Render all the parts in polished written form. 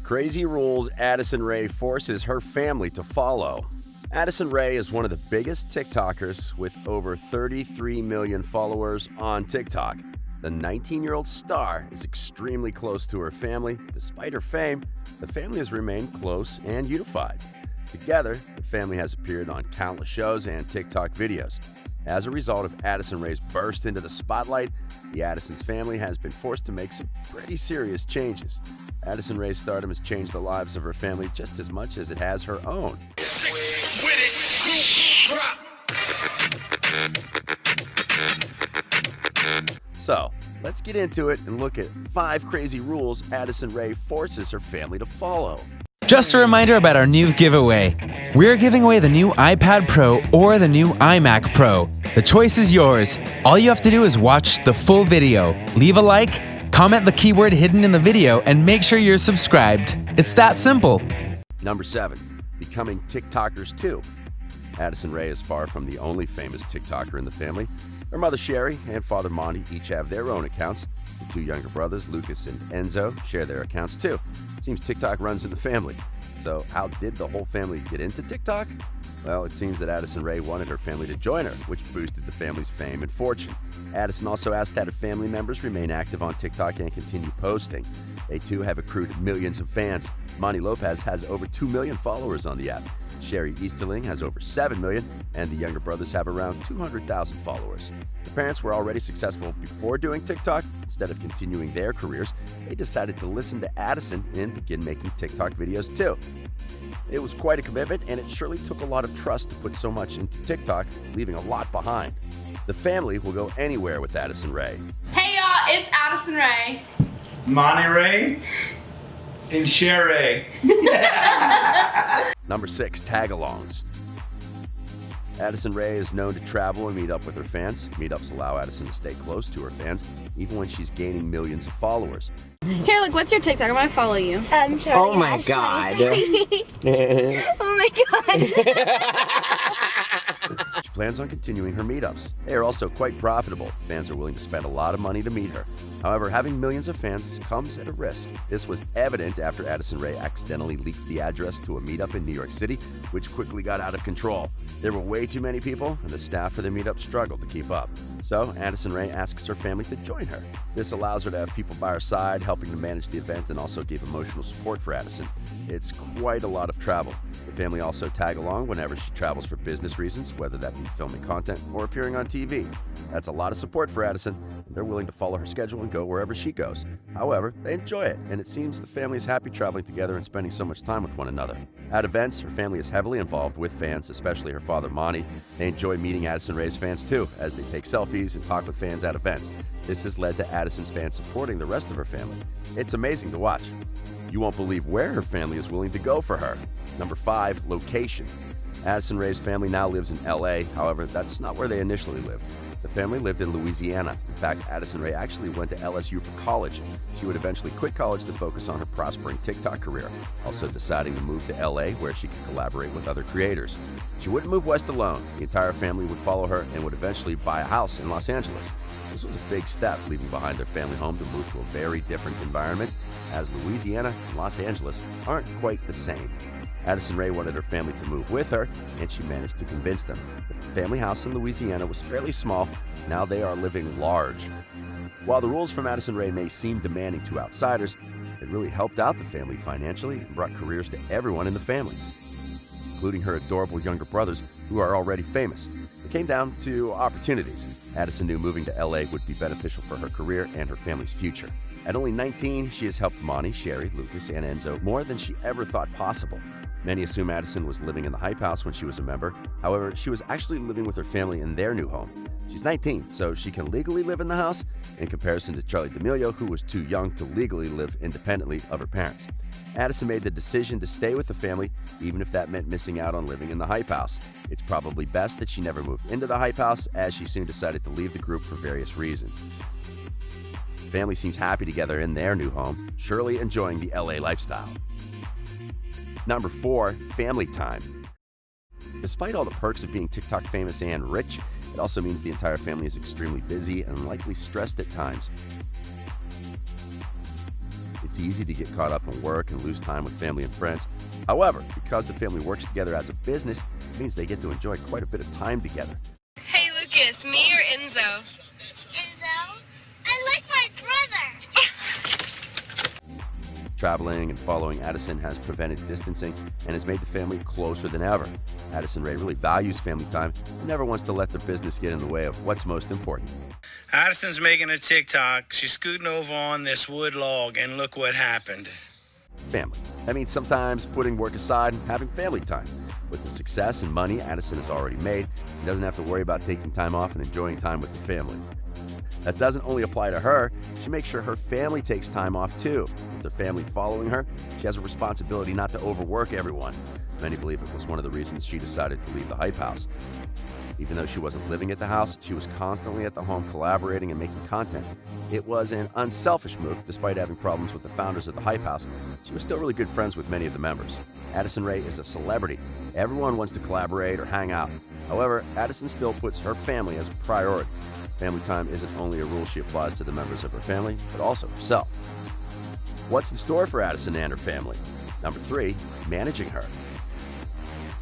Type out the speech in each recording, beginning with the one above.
Crazy rules Addison Rae forces her family to follow. Addison Rae is one of the biggest TikTokers with over 33 million followers on TikTok. The 19-year-old star is extremely close to her family. Despite her fame, the family has remained close and unified. Together, the family has appeared on countless shows and TikTok videos. As a result of Addison Rae's burst into the spotlight, the Addison's family has been forced to make some pretty serious changes. Addison Rae's stardom has changed the lives of her family just as much as it has her own. So, let's get into it and look at 5 crazy rules Addison Rae forces her family to follow. Just a reminder about our new giveaway. We're giving away the new iPad Pro or the new iMac Pro. The choice is yours. All you have to do is watch the full video, leave a like, comment the keyword hidden in the video, and make sure you're subscribed. It's that simple. Number 7. Becoming TikTokers too. Addison Rae is far from the only famous TikToker in the family. Her mother Charli and father Monty each have their own accounts. The 2 younger brothers, Lucas and Enzo, share their accounts too. It seems TikTok runs in the family. So how did the whole family get into TikTok? Well, it seems that Addison Rae wanted her family to join her, which boosted the family's fame and fortune. Addison also asked that her family members remain active on TikTok and continue posting. They too have accrued millions of fans. Monty Lopez has over 2 million followers on the app. Sherry Easterling has over 7 million, and the younger brothers have around 200,000 followers. The parents were already successful before doing TikTok. Instead of continuing their careers, they decided to listen to Addison and begin making TikTok videos too. It was quite a commitment, and it surely took a lot of trust to put so much into TikTok, leaving a lot behind. The family will go anywhere with Addison Rae. Hey y'all, it's Addison Rae. Monty Rae and Sherry. Number 6. Tag-alongs. Addison Rae is known to travel and meet up with her fans. Meetups allow Addison to stay close to her fans, even when she's gaining millions of followers. Here, look, what's your TikTok? I'm gonna follow you. Charli. Oh my god. Oh my god. She plans on continuing her meetups. They are also quite profitable. Fans are willing to spend a lot of money to meet her. However, having millions of fans comes at a risk. This was evident after Addison Rae accidentally leaked the address to a meetup in New York City, which quickly got out of control. There were way too many people, and the staff for the meetup struggled to keep up. So, Addison Rae asks her family to join her. This allows her to have people by her side, helping to manage the event and also give emotional support for Addison. It's quite a lot of travel. The family also tag along whenever she travels for business reasons, whether that be filming content or appearing on TV. That's a lot of support for Addison. They're willing to follow her schedule and go wherever she goes. However, they enjoy it, and it seems the family is happy traveling together and spending so much time with one another. At events, her family is heavily involved with fans, especially her father Monty. They enjoy meeting Addison Rae's fans too, as they take selfies and talk with fans at events. This has led to Addison's fans supporting the rest of her family. It's amazing to watch. You won't believe where her family is willing to go for her. Number 5. Location. Addison Rae's family now lives in LA, however, that's not where they initially lived. The family lived in Louisiana. In fact, Addison Rae actually went to LSU for college. She would eventually quit college to focus on her prospering TikTok career, also deciding to move to LA where she could collaborate with other creators. She wouldn't move west alone. The entire family would follow her and would eventually buy a house in Los Angeles. This was a big step, leaving behind their family home to move to a very different environment, as Louisiana and Los Angeles aren't quite the same. Addison Rae wanted her family to move with her, and she managed to convince them. The family house in Louisiana was fairly small. Now they are living large. While the rules from Addison Rae may seem demanding to outsiders, it really helped out the family financially and brought careers to everyone in the family, including her adorable younger brothers who are already famous. It came down to opportunities. Addison knew moving to LA would be beneficial for her career and her family's future. At only 19, she has helped Monty, Sherry, Lucas, and Enzo more than she ever thought possible. Many assume Addison was living in the Hype House when she was a member. However, she was actually living with her family in their new home. She's 19, so she can legally live in the house, in comparison to Charli D'Amelio, who was too young to legally live independently of her parents. Addison made the decision to stay with the family, even if that meant missing out on living in the Hype House. It's probably best that she never moved into the Hype House, as she soon decided to leave the group for various reasons. The family seems happy together in their new home, surely enjoying the LA lifestyle. Number 4. Family time. Despite all the perks of being TikTok famous and rich, it also means the entire family is extremely busy and likely stressed at times. It it's easy to get caught up in work and lose time with family and friends. However, because the family works together as a business, it means they get to enjoy quite a bit of time together. Hey Lucas, me or Enzo? Enzo? I like my brother. Traveling and following Addison has prevented distancing and has made the family closer than ever. Addison Rae really values family time and never wants to let their business get in the way of what's most important. Addison's making a TikTok. She's scooting over on this wood log, and look what happened. Family. That means sometimes putting work aside and having family time. With the success and money Addison has already made, she doesn't have to worry about taking time off and enjoying time with the family. That doesn't only apply to her, she makes sure her family takes time off too. With their family following her, she has a responsibility not to overwork everyone. Many believe it was one of the reasons she decided to leave the Hype House. Even though she wasn't living at the house, she was constantly at the home collaborating and making content. It was an unselfish move. Despite having problems with the founders of the Hype House, she was still really good friends with many of the members. Addison Rae is a celebrity. Everyone wants to collaborate or hang out. However, Addison still puts her family as a priority. Family time isn't only a rule she applies to the members of her family, but also herself. What's in store for Addison and her family? Number 3, managing her.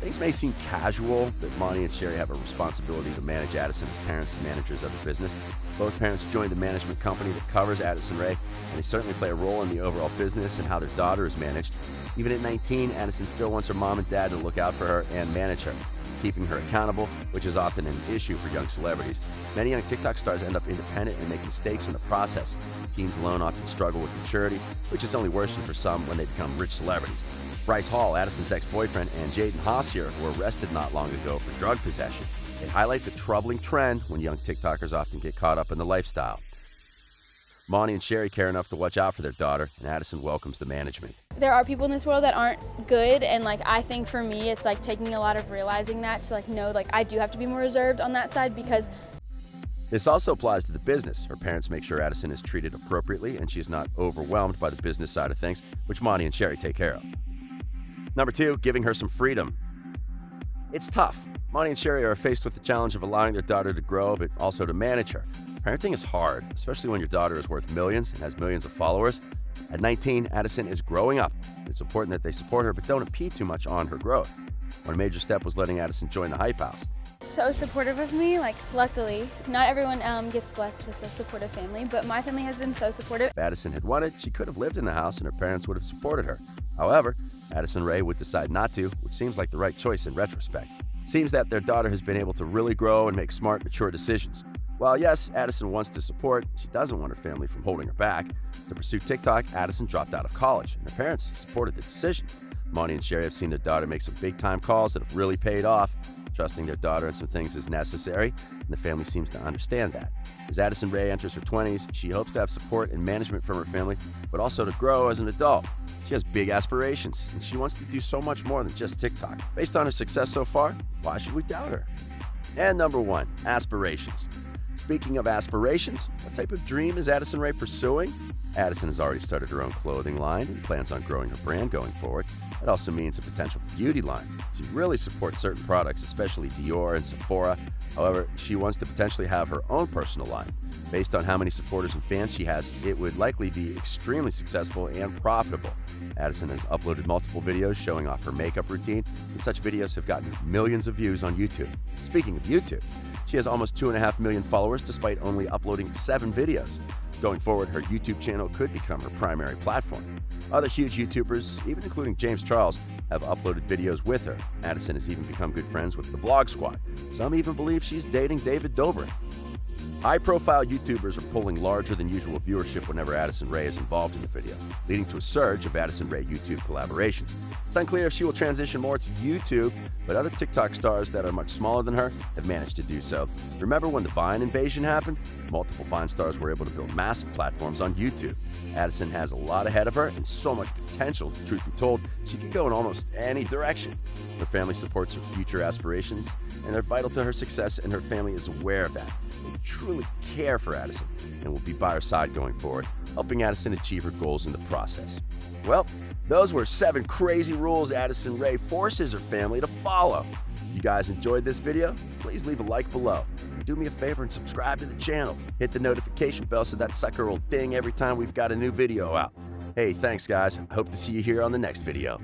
Things may seem casual, but Monty and Sherry have a responsibility to manage Addison as parents and managers of the business. Both parents joined the management company that covers Addison Rae, and they certainly play a role in the overall business and how their daughter is managed. Even at 19, Addison still wants her mom and dad to look out for her and manage her, keeping her accountable, which is often an issue for young celebrities. Many young TikTok stars end up independent and make mistakes in the process. Teens alone often struggle with maturity, which is only worsened for some when they become rich celebrities. Bryce Hall, Addison's ex-boyfriend, and Jaden Hossier were arrested not long ago for drug possession. It highlights a troubling trend when young TikTokers often get caught up in the lifestyle. Monty and Sherry care enough to watch out for their daughter, and Addison welcomes the management. There are people in this world that aren't good, and I think for me it's taking a lot of realizing that to know I do have to be more reserved on that side because this also applies to the business. Her parents make sure Addison is treated appropriately and she is not overwhelmed by the business side of things, which Monty and Sherry take care of. Number 2, giving her some freedom. It's tough. Monty and Sherry are faced with the challenge of allowing their daughter to grow, but also to manage her. Parenting is hard, especially when your daughter is worth millions and has millions of followers. At 19, Addison is growing up. It's important that they support her, but don't impede too much on her growth. One major step was letting Addison join the Hype House. so supportive of me. Luckily, not everyone gets blessed with a supportive family, but my family has been so supportive. If Addison had wanted, she could have lived in the house and her parents would have supported her. However, Addison Rae would decide not to, which seems like the right choice in retrospect. It seems that their daughter has been able to really grow and make smart, mature decisions. While yes, Addison wants to support, she doesn't want her family from holding her back. To pursue TikTok, Addison dropped out of college, and her parents supported the decision. Monty and Sherry have seen their daughter make some big-time calls that have really paid off. Trusting their daughter in some things is necessary, and the family seems to understand that. As Addison Rae enters her 20s, she hopes to have support and management from her family, but also to grow as an adult. She has big aspirations, and she wants to do so much more than just TikTok. Based on her success so far, why should we doubt her? And number 1, aspirations. Speaking of aspirations, what type of dream is Addison Rae pursuing? Addison has already started her own clothing line and plans on growing her brand going forward. It also means a potential beauty line. She really supports certain products, especially Dior and Sephora. However, she wants to potentially have her own personal line. Based on how many supporters and fans she has, it would likely be extremely successful and profitable. Addison has uploaded multiple videos showing off her makeup routine, and such videos have gotten millions of views on YouTube. Speaking of YouTube, she has almost 2.5 million followers despite only uploading 7 videos. Going forward, her YouTube channel could become her primary platform. Other huge YouTubers, even including James Charles, have uploaded videos with her. Addison has even become good friends with the Vlog Squad. Some even believe she's dating David Dobrik. High-profile YouTubers are pulling larger than usual viewership whenever Addison Rae is involved in the video, leading to a surge of Addison Rae YouTube collaborations. It's unclear if she will transition more to YouTube, but other TikTok stars that are much smaller than her have managed to do so. Remember when the Vine invasion happened? Multiple Vine stars were able to build massive platforms on YouTube. Addison has a lot ahead of her and so much potential. Truth be told, she could go in almost any direction. Her family supports her future aspirations, and they're vital to her success, and her family is aware of that. They truly care for Addison and will be by her side going forward, helping Addison achieve her goals in the process. Well, those were 7 crazy rules Addison Rae forces her family to follow. If you guys enjoyed this video, please leave a like below. Do me a favor and subscribe to the channel. Hit the notification bell so that sucker will ding every time we've got a new video out. Hey, thanks guys. I hope to see you here on the next video.